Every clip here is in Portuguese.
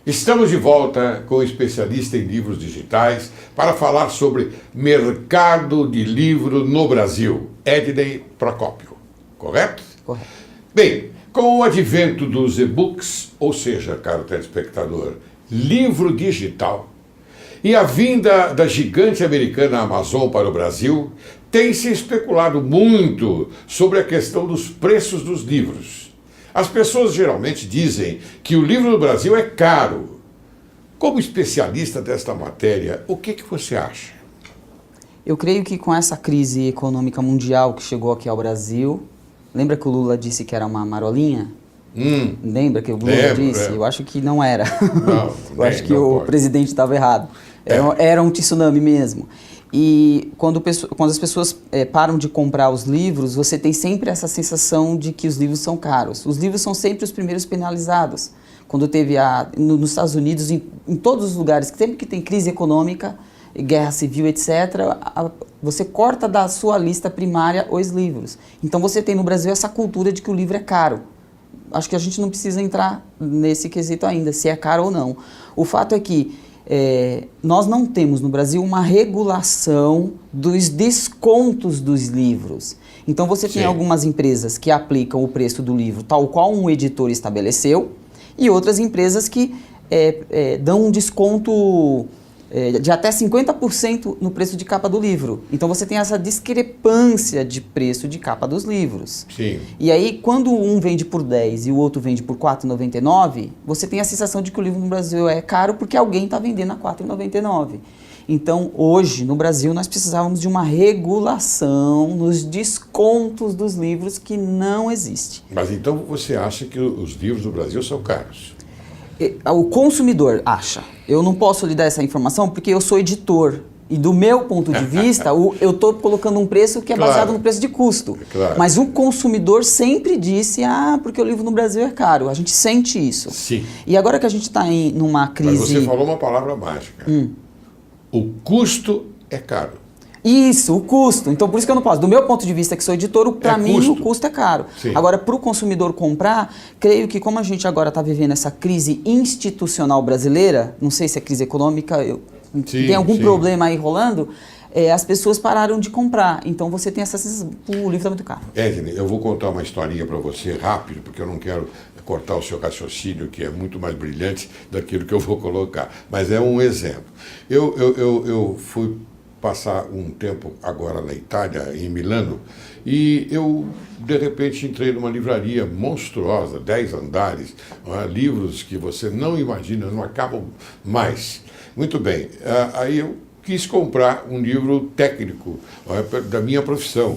Estamos de volta com o especialista em livros digitais para falar sobre mercado de livro no Brasil, Ednei Procópio, correto? Correto. Bem, com o advento dos e-books, ou seja, caro telespectador, livro digital, e a vinda da gigante americana Amazon para o Brasil, tem se especulado muito sobre a questão dos preços dos livros. As pessoas geralmente dizem que o livro no Brasil é caro. Como especialista desta matéria, o que você acha? Eu creio que com essa crise econômica mundial que chegou aqui ao Brasil, lembra que o Lula disse que era uma marolinha? Lembra que o Lula disse? Eu acho que não era. Não, eu acho que o presidente estava errado. Era um tsunami mesmo. E quando as pessoas param de comprar os livros, você tem sempre essa sensação de que os livros são caros. Os livros são sempre os primeiros penalizados. Quando teve nos Estados Unidos, em todos os lugares, sempre que tem crise econômica, guerra civil, etc., você corta da sua lista primária os livros. Então você tem no Brasil essa cultura de que o livro é caro. Acho que a gente não precisa entrar nesse quesito ainda, se é caro ou não. O fato é que nós não temos no Brasil uma regulação dos descontos dos livros. Então você tem algumas empresas que aplicam o preço do livro tal qual um editor estabeleceu e outras empresas que dão um desconto de até 50% no preço de capa do livro. Então você tem essa discrepância de preço de capa dos livros. Sim. E aí, quando um vende por 10 e o outro vende por R$ 4,99, você tem a sensação de que o livro no Brasil é caro porque alguém está vendendo a R$ 4,99. Então, hoje, no Brasil, nós precisávamos de uma regulação nos descontos dos livros que não existe. Mas então você acha que os livros do Brasil são caros? O consumidor acha. Eu não posso lhe dar essa informação porque eu sou editor. E do meu ponto de vista, eu estou colocando um preço que é baseado no preço de custo. Mas o consumidor sempre disse, porque o livro no Brasil é caro. A gente sente isso. Sim. E agora que a gente está numa crise... Mas você falou uma palavra mágica. O custo é caro. Isso, o custo. Então, por isso que eu não posso. Do meu ponto de vista, que sou editor, para mim o custo é caro. Sim. Agora, para o consumidor comprar, creio que como a gente agora está vivendo essa crise institucional brasileira, não sei se é crise econômica, tem algum problema aí rolando, as pessoas pararam de comprar. Então, você tem essa sensação, o livro está muito caro. Ednei, eu vou contar uma historinha para você rápido, porque eu não quero cortar o seu raciocínio, que é muito mais brilhante daquilo que eu vou colocar. Mas é um exemplo. Eu fui passar um tempo agora na Itália, em Milano, e eu, de repente, entrei numa livraria monstruosa, 10 andares, livros que você não imagina, não acabam mais. Muito bem, aí eu quis comprar um livro técnico da minha profissão,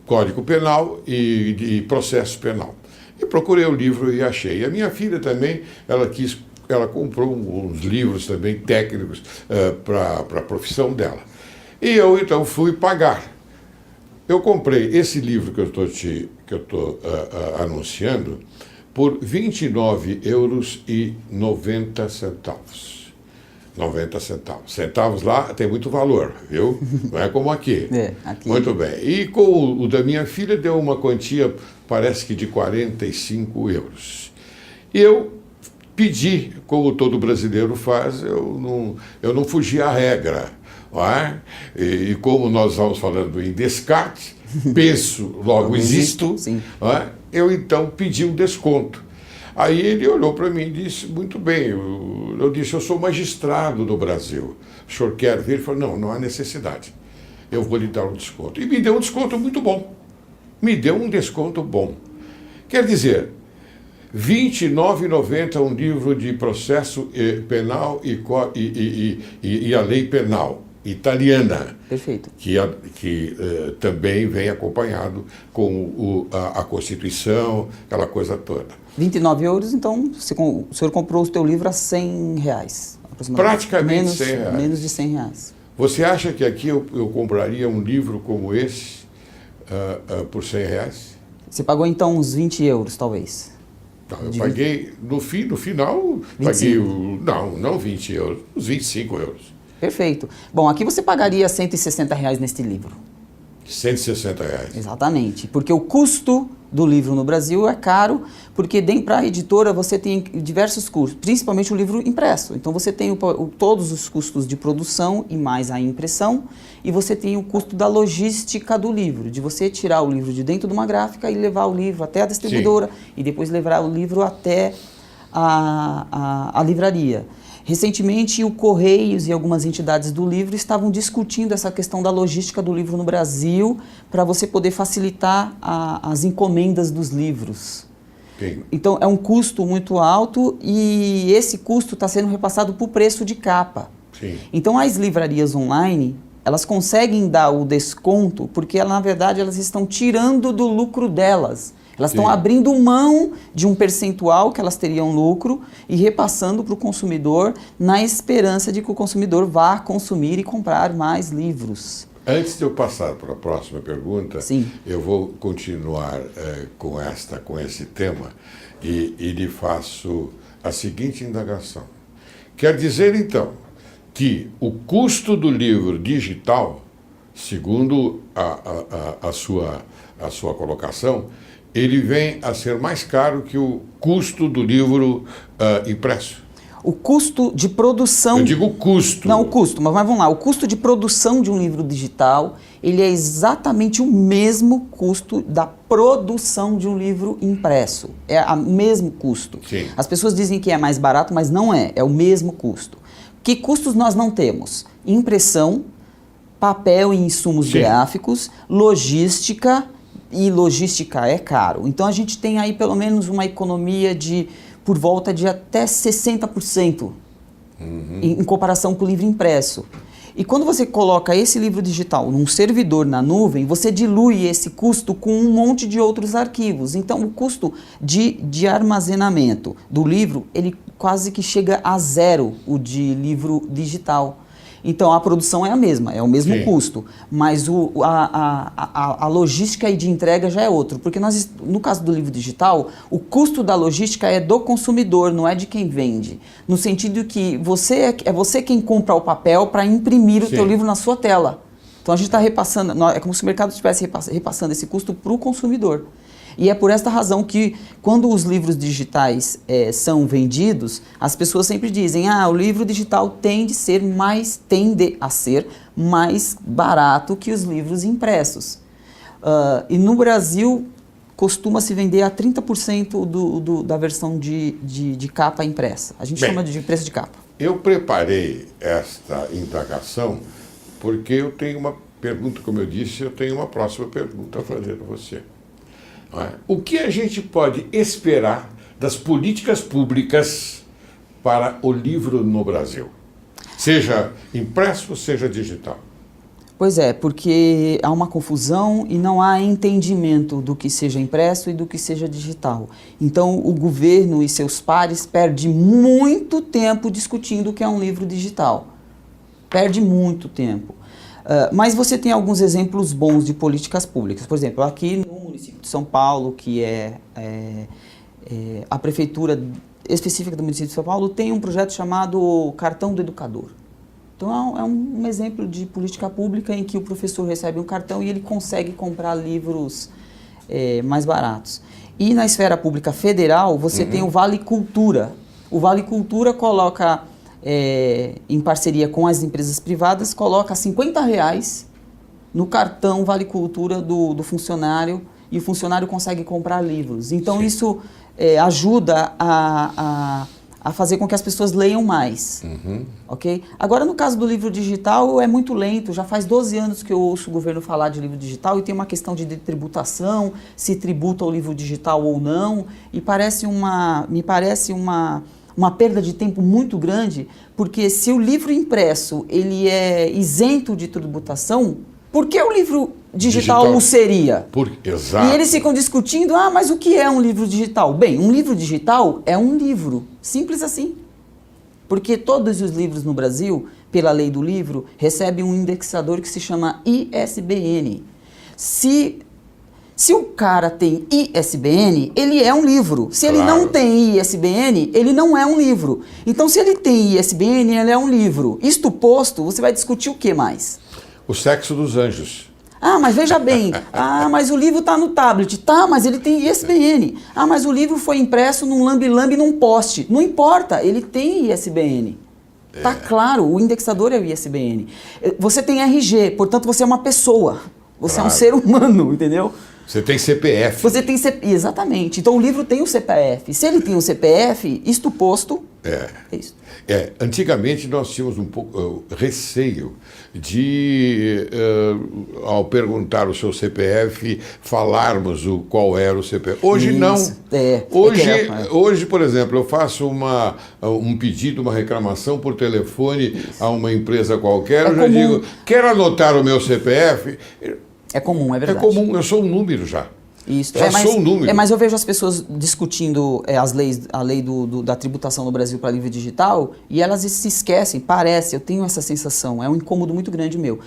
Código Penal e Processo Penal. E procurei o livro e achei. E a minha filha também, ela comprou uns livros também técnicos para a profissão dela. E eu, então, fui pagar. Eu comprei esse livro que eu estou anunciando por € 29,90. 90 centavos. Centavos lá tem muito valor, viu? Não é como aqui. Aqui. Muito bem. E com o da minha filha deu uma quantia, parece que de € 45. E eu pedi, como todo brasileiro faz, eu não fugi à regra. Não é? E como nós estamos falando em descarte, penso, logo existo, não é? Eu então pedi um desconto. Aí ele olhou para mim e disse, muito bem, eu disse, eu sou magistrado do Brasil, o senhor quer vir? Ele falou, não há necessidade, eu vou lhe dar um desconto. E me deu um desconto muito bom, Quer dizer, R$ 29,90 um livro de processo penal e a lei penal italiana. Perfeito. Que também vem acompanhado com a Constituição, aquela coisa toda. € 29, então o senhor comprou o seu livro a R$ 100, aproximadamente. Praticamente R$ 100. Menos de R$ 100. Você acha que aqui eu compraria um livro como esse por R$ 100? Você pagou então uns €20, talvez? Não, eu paguei, no final, 25. Paguei, não €20, uns €25. Perfeito. Bom, aqui você pagaria R$ 160 neste livro. R$ 160. Exatamente, porque o custo do livro no Brasil é caro, porque para a editora você tem diversos custos, principalmente o livro impresso. Então você tem todos os custos de produção e mais a impressão, e você tem o custo da logística do livro, de você tirar o livro de dentro de uma gráfica e levar o livro até a distribuidora, e depois levar o livro até a livraria. Recentemente, o Correios e algumas entidades do livro estavam discutindo essa questão da logística do livro no Brasil para você poder facilitar as encomendas dos livros. Sim. Então, é um custo muito alto e esse custo está sendo repassado para o preço de capa. Sim. Então, as livrarias online, elas conseguem dar o desconto porque, na verdade, elas estão tirando do lucro delas. Elas estão abrindo mão de um percentual que elas teriam lucro e repassando para o consumidor na esperança de que o consumidor vá consumir e comprar mais livros. Antes de eu passar para a próxima pergunta, Sim. eu vou continuar com esse tema e lhe faço a seguinte indagação. Quer dizer, então, que o custo do livro digital, segundo a sua colocação, ele vem a ser mais caro que o custo do livro impresso? O custo de produção... Eu digo custo. Não, o custo, mas vamos lá. O custo de produção de um livro digital, ele é exatamente o mesmo custo da produção de um livro impresso. É o mesmo custo. Sim. As pessoas dizem que é mais barato, mas não é. É o mesmo custo. Que custos nós não temos? Impressão, papel e insumos Sim. gráficos, logística... E logística é caro. Então a gente tem aí pelo menos uma economia de por volta de até 60% em comparação com o livro impresso. E quando você coloca esse livro digital num servidor na nuvem, você dilui esse custo com um monte de outros arquivos. Então o custo de armazenamento do livro, ele quase que chega a zero, o de livro digital. Então, a produção é a mesma, é o mesmo Sim. custo, mas a logística de entrega já é outro, porque no caso do livro digital, o custo da logística é do consumidor, não é de quem vende, no sentido que é você quem compra o papel para imprimir o Sim. teu livro na sua tela. Então, a gente está repassando, é como se o mercado estivesse repassando esse custo para o consumidor. E é por esta razão que, quando os livros digitais são vendidos, as pessoas sempre dizem, o livro digital tende a ser mais barato que os livros impressos. E no Brasil, costuma se vender a 30% da versão de capa impressa. A gente chama de preço de capa. Eu preparei esta indagação porque eu tenho uma pergunta, como eu disse, eu tenho uma próxima pergunta a fazer a você. O que a gente pode esperar das políticas públicas para o livro no Brasil? Seja impresso, seja digital. Pois é, porque há uma confusão e não há entendimento do que seja impresso e do que seja digital. Então, o governo e seus pares perdem muito tempo discutindo o que é um livro digital. Perde muito tempo. Mas você tem alguns exemplos bons de políticas públicas. Por exemplo, aqui no município de São Paulo, que é a prefeitura específica do município de São Paulo, tem um projeto chamado Cartão do Educador. Então, é um exemplo de política pública em que o professor recebe um cartão e ele consegue comprar livros mais baratos. E na esfera pública federal, você tem o Vale Cultura. O Vale Cultura coloca... em parceria com as empresas privadas, coloca R$50 no cartão Vale Cultura do funcionário e o funcionário consegue comprar livros. Então, Sim. Isso ajuda a fazer com que as pessoas leiam mais. Okay? Agora, no caso do livro digital, é muito lento. Já faz 12 anos que eu ouço o governo falar de livro digital e tem uma questão de tributação, se tributa o livro digital ou não. E me parece uma perda de tempo muito grande, porque se o livro impresso ele é isento de tributação, por que o livro digital o seria? Exato. E eles ficam discutindo, mas o que é um livro digital? Bem, um livro digital é um livro, simples assim. Porque todos os livros no Brasil, pela lei do livro, recebem um indexador que se chama ISBN. Se o cara tem ISBN, ele é um livro. Se ele não tem ISBN, ele não é um livro. Então, se ele tem ISBN, ele é um livro. Isto posto, você vai discutir o que mais? O sexo dos anjos. Ah, mas veja bem. Ah, mas o livro está no tablet. Tá, mas ele tem ISBN. Ah, mas o livro foi impresso num lambe-lambe num poste. Não importa, ele tem ISBN. Tá claro, o indexador é o ISBN. Você tem RG, portanto você é uma pessoa. Você é um ser humano, entendeu? Você tem CPF. Você tem CPF, exatamente. Então o livro tem o CPF. Se ele tem o CPF, isto posto, é isso. Antigamente nós tínhamos um pouco receio de, ao perguntar o seu CPF, falarmos qual era o CPF. Hoje isso. não. Hoje, por exemplo, eu faço um pedido, uma reclamação por telefone a uma empresa qualquer, eu já digo, quero anotar o meu CPF. É comum, é verdade. É comum, eu sou um número já. Isso. Sou um número. Mas eu vejo as pessoas discutindo a lei da tributação no Brasil para livro digital e elas se esquecem, eu tenho essa sensação, é um incômodo muito grande meu,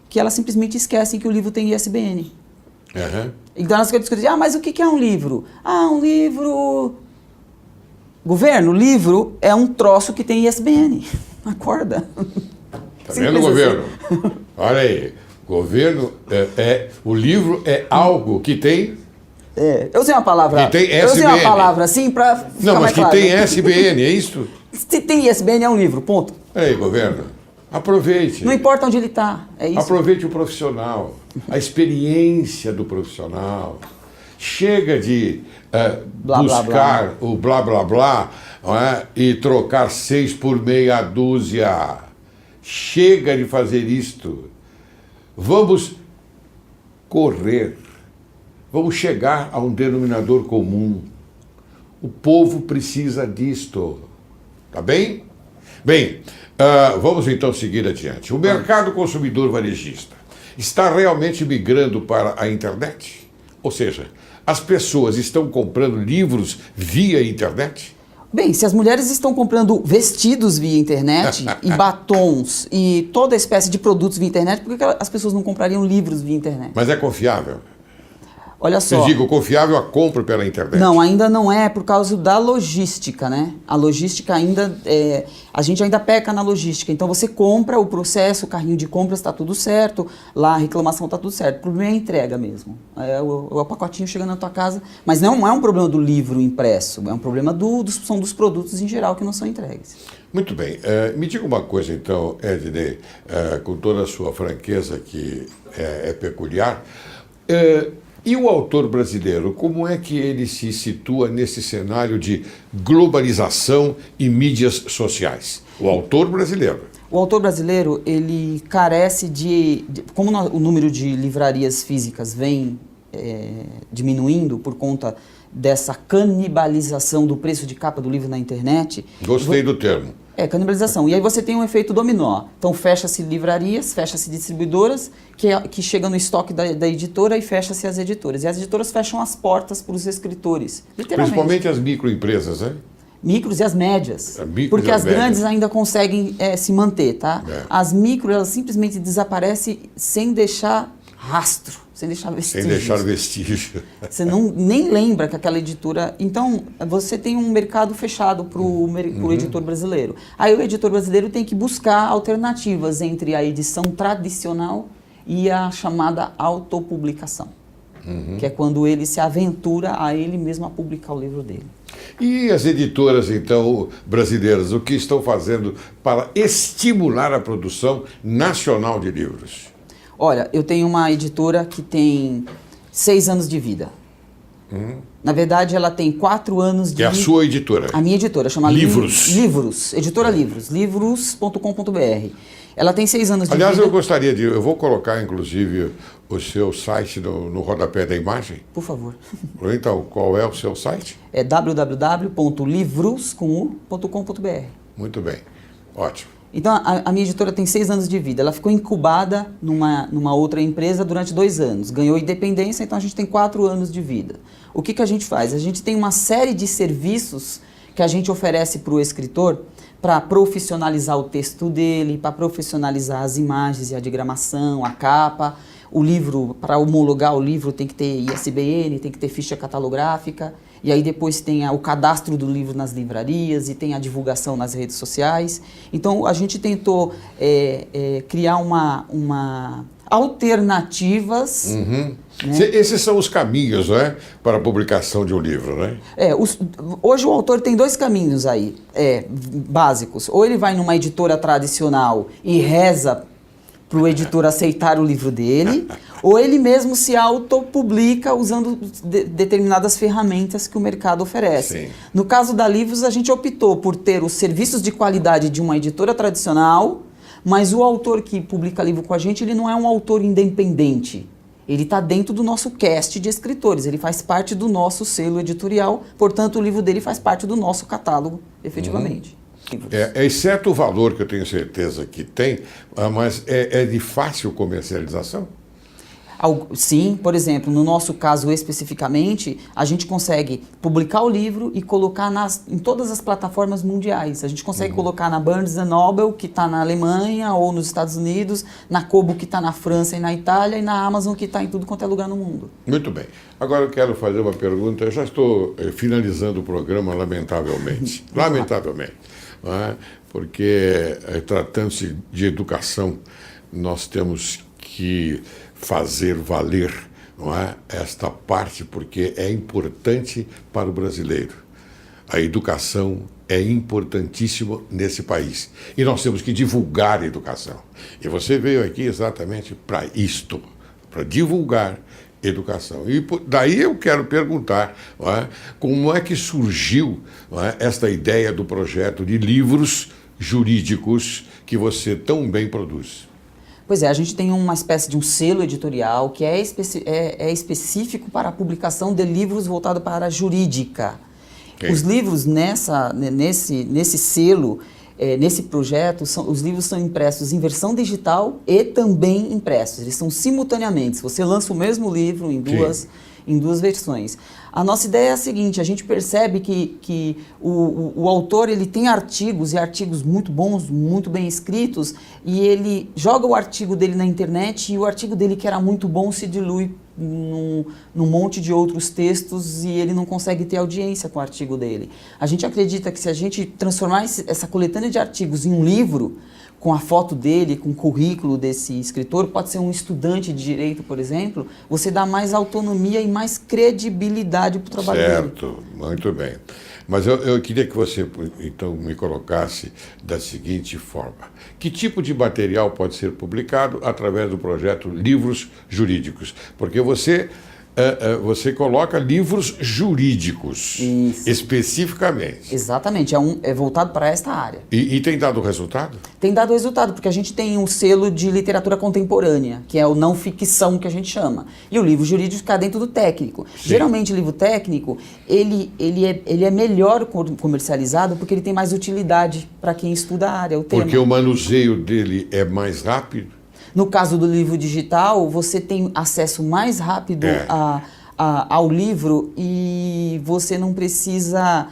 que elas simplesmente esquecem que o livro tem ISBN. Uhum. Então elas ficam discutindo, mas o que é um livro? Ah, um livro... Governo, livro é um troço que tem ISBN. Acorda. Tá vendo, governo? Olha aí. Governo, o livro é algo que tem... eu usei uma palavra... Que tem SBN. Eu usei uma palavra assim para ficar Não, mas mais claro. que tem SBN, é isso? Se tem ISBN é um livro, ponto. Aí, governo, aproveite. Não importa onde ele está, é isso. Aproveite o profissional, a experiência do profissional. Chega de buscar o blá, blá, blá e trocar 6 por meia dúzia. Chega de fazer isto. Vamos correr, vamos chegar a um denominador comum. O povo precisa disto, tá bem? Bem, vamos então seguir adiante. O mercado consumidor varejista está realmente migrando para a internet? Ou seja, as pessoas estão comprando livros via internet? Bem, se as mulheres estão comprando vestidos via internet e batons e toda espécie de produtos via internet, por que as pessoas não comprariam livros via internet? Mas é confiável? Olha só. Vocês digam, confiável a compra pela internet? Não, ainda não é por causa da logística, né? A logística ainda... a gente ainda peca na logística. Então você compra o processo, o carrinho de compras está tudo certo, lá a reclamação está tudo certo. O problema é a entrega mesmo. O pacotinho chega na tua casa, mas não é um problema do livro impresso, é um problema são dos produtos em geral que não são entregues. Muito bem. Me diga uma coisa então, Ednei, com toda a sua franqueza que é peculiar, e o autor brasileiro, como é que ele se situa nesse cenário de globalização e mídias sociais? O autor brasileiro. O autor brasileiro, ele carece como o número de livrarias físicas vem diminuindo por conta dessa canibalização do preço de capa do livro na internet... Gostei do termo. Canibalização. E aí você tem um efeito dominó. Então fecha-se livrarias, fecha-se distribuidoras, que chegam no estoque da editora e fecha-se as editoras. E as editoras fecham as portas para os escritores. Literalmente. Principalmente as microempresas, né? Micros e as médias. Porque as grandes ainda conseguem se manter, tá? As micro, elas simplesmente desaparecem sem deixar rastro, sem deixar vestígio. Sem deixar vestígio. Você nem lembra que aquela editora... Então, você tem um mercado fechado para o editor brasileiro. Aí o editor brasileiro tem que buscar alternativas entre a edição tradicional e a chamada autopublicação, que é quando ele se aventura a ele mesmo a publicar o livro dele. E as editoras, então, brasileiras, o que estão fazendo para estimular a produção nacional de livros? Olha, eu tenho uma editora que tem 6 anos de vida. Na verdade, ela tem 4 anos de... Que é a sua editora? A minha editora, chama Livros. Livros, editora Livros, livros.com.br. Ela tem 6 anos de vida. Aliás, eu gostaria eu vou colocar, inclusive, o seu site no rodapé da imagem. Por favor. Então, qual é o seu site? É www.livros.com.br. Muito bem, ótimo. Então, a minha editora tem 6 anos de vida. Ela ficou incubada numa outra empresa durante 2 anos. Ganhou independência, então a gente tem 4 anos de vida. O que a gente faz? A gente tem uma série de serviços que a gente oferece para o escritor para profissionalizar o texto dele, para profissionalizar as imagens e a diagramação, a capa. o livro, para homologar o livro, tem que ter ISBN, tem que ter ficha catalográfica, e aí depois tem o cadastro do livro nas livrarias e tem a divulgação nas redes sociais. Então, a gente tentou criar alternativas. Uhum. Né? Esses são os caminhos, né, para a publicação de um livro, né? Hoje o autor tem 2 caminhos aí, básicos. Ou ele vai numa editora tradicional e reza para o editor aceitar o livro dele, ou ele mesmo se autopublica usando determinadas ferramentas que o mercado oferece. Sim. No caso da Livros, a gente optou por ter os serviços de qualidade de uma editora tradicional, mas o autor que publica livro com a gente, ele não é um autor independente. Ele está dentro do nosso cast de escritores, ele faz parte do nosso selo editorial, portanto o livro dele faz parte do nosso catálogo, efetivamente. Exceto o valor que eu tenho certeza que tem, mas é de fácil comercialização? Sim, por exemplo, no nosso caso especificamente, a gente consegue publicar o livro e colocar em todas as plataformas mundiais. A gente consegue colocar na Barnes & Noble, que está na Alemanha ou nos Estados Unidos, na Kobo, que está na França e na Itália, e na Amazon, que está em tudo quanto é lugar no mundo. Muito bem. Agora eu quero fazer uma pergunta. Eu já estou finalizando o programa, lamentavelmente. Lamentavelmente. Não é? Porque, tratando-se de educação, nós temos que fazer valer, não é, esta parte, porque é importante para o brasileiro. A educação é importantíssima nesse país. E nós temos que divulgar a educação. E você veio aqui exatamente para isto, para divulgar educação. E daí eu quero perguntar, não é, como é que surgiu, não é, esta ideia do projeto de livros jurídicos que você tão bem produz? Pois é, a gente tem uma espécie de um selo editorial que é específico para a publicação de livros voltados para a jurídica. Okay. Os livros nesse selo, nesse projeto, os livros são impressos em versão digital e também impressos. Eles são simultaneamente. Você lança o mesmo livro em duas versões. A nossa ideia é a seguinte: a gente percebe que o autor ele tem artigos, e artigos muito bons, muito bem escritos, e ele joga o artigo dele na internet, e o artigo dele, que era muito bom, se dilui num monte de outros textos, e ele não consegue ter audiência com o artigo dele. A gente acredita que se a gente transformar essa coletânea de artigos em um livro, com a foto dele, com o currículo desse escritor, pode ser um estudante de direito, por exemplo, você dá mais autonomia e mais credibilidade para o trabalho dele. Certo, muito bem. Mas eu queria que você, então, me colocasse da seguinte forma: que tipo de material pode ser publicado através do projeto Livros Jurídicos? Porque você coloca livros jurídicos. Isso. Especificamente. Exatamente, é voltado para esta área. E tem dado resultado? Tem dado resultado, porque a gente tem um selo de literatura contemporânea, que é o não ficção, que a gente chama. E o livro jurídico fica dentro do técnico. Sim. Geralmente o livro técnico, ele é melhor comercializado porque ele tem mais utilidade para quem estuda a área, o tema. Porque o manuseio dele é mais rápido? No caso do livro digital, você tem acesso mais rápido ao livro, e você não precisa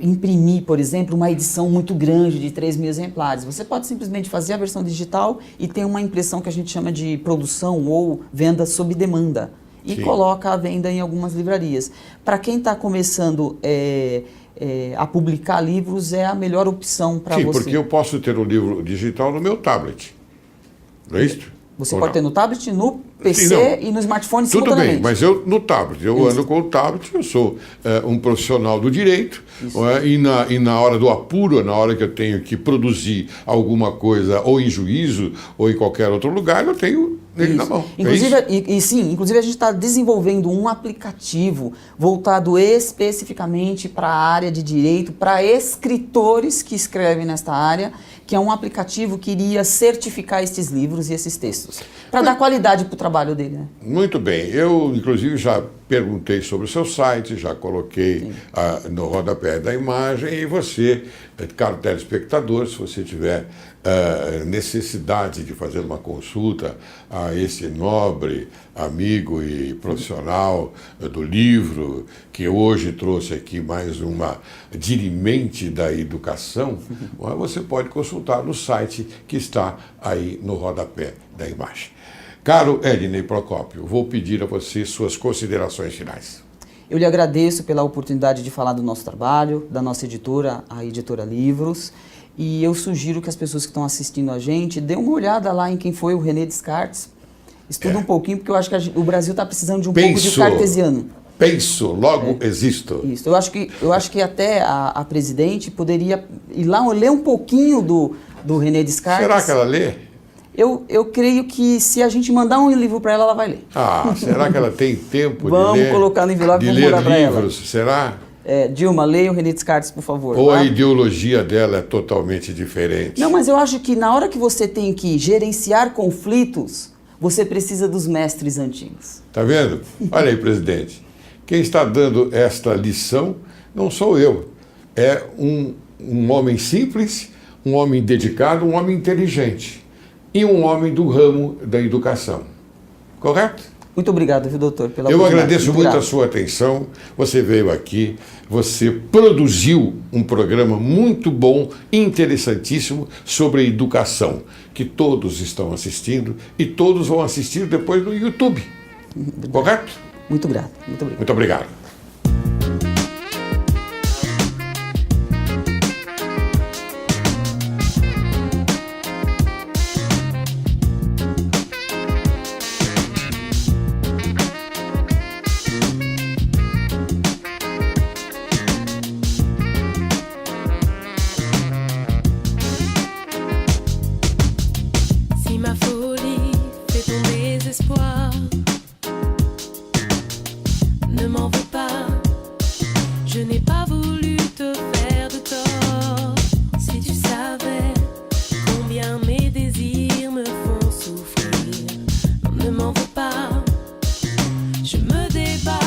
imprimir, por exemplo, uma edição muito grande de 3.000 exemplares. Você pode simplesmente fazer a versão digital e ter uma impressão que a gente chama de produção ou venda sob demanda. E Sim. coloca à venda em algumas livrarias. Para quem está começando a publicar livros, é a melhor opção para você. Sim, porque eu posso ter o livro digital no meu tablet. Não é isso? Você pode ter no tablet, no PC e no smartphone simultaneamente. Tudo bem, mas eu no tablet, eu ando com o tablet, eu sou um profissional do direito, e na hora do apuro, na hora que eu tenho que produzir alguma coisa, ou em juízo, ou em qualquer outro lugar, eu tenho ele na mão. Inclusive, inclusive a gente está desenvolvendo um aplicativo voltado especificamente para a área de direito, para escritores que escrevem nesta área, que é um aplicativo que iria certificar estes livros e esses textos, para dar qualidade para o trabalho dele. Né? Muito bem. Eu, inclusive, já perguntei sobre o seu site, já coloquei no rodapé da imagem, e você, caro telespectador, se você tiver necessidade de fazer uma consulta a esse nobre amigo e profissional do livro, que hoje trouxe aqui mais uma dirimente da educação, você pode consultar no site que está aí no rodapé da imagem. Caro Ednei Procópio, vou pedir a você suas considerações finais. Eu lhe agradeço pela oportunidade de falar do nosso trabalho, da nossa editora, a Editora Livros, e eu sugiro que as pessoas que estão assistindo a gente dêem uma olhada lá em quem foi o René Descartes. Estuda um pouquinho, porque eu acho que o Brasil está precisando de um pouco de cartesiano. Penso, logo existo. Isso. Eu acho que até a presidente poderia ir lá ler um pouquinho do René Descartes. Será que ela lê? Eu creio que se a gente mandar um livro para ela, ela vai ler. Ah, será que ela tem tempo de ler? Vamos colocar no envelope e vamos mandar para ela. Livros, será? Dilma, leia o René Descartes, por favor. Ou tá? a ideologia dela é totalmente diferente? Não, mas eu acho que na hora que você tem que gerenciar conflitos, você precisa dos mestres antigos. Tá vendo? Olha aí, presidente. Quem está dando esta lição não sou eu. É um homem simples, um homem dedicado, um homem inteligente. E um homem do ramo da educação. Correto? Muito obrigado, viu, doutor, pela Eu oportunidade. agradeço muito a sua atenção. Você veio aqui, você produziu um programa muito bom, interessantíssimo, sobre educação, que todos estão assistindo e todos vão assistir depois no YouTube. Correto? Muito grato. Muito obrigado. Muito obrigado. Si ma folie fait ton désespoir, ne m'en veux pas, je n'ai pas voulu te faire de tort. Si tu savais combien mes désirs me font souffrir, ne m'en veux pas, je me débat.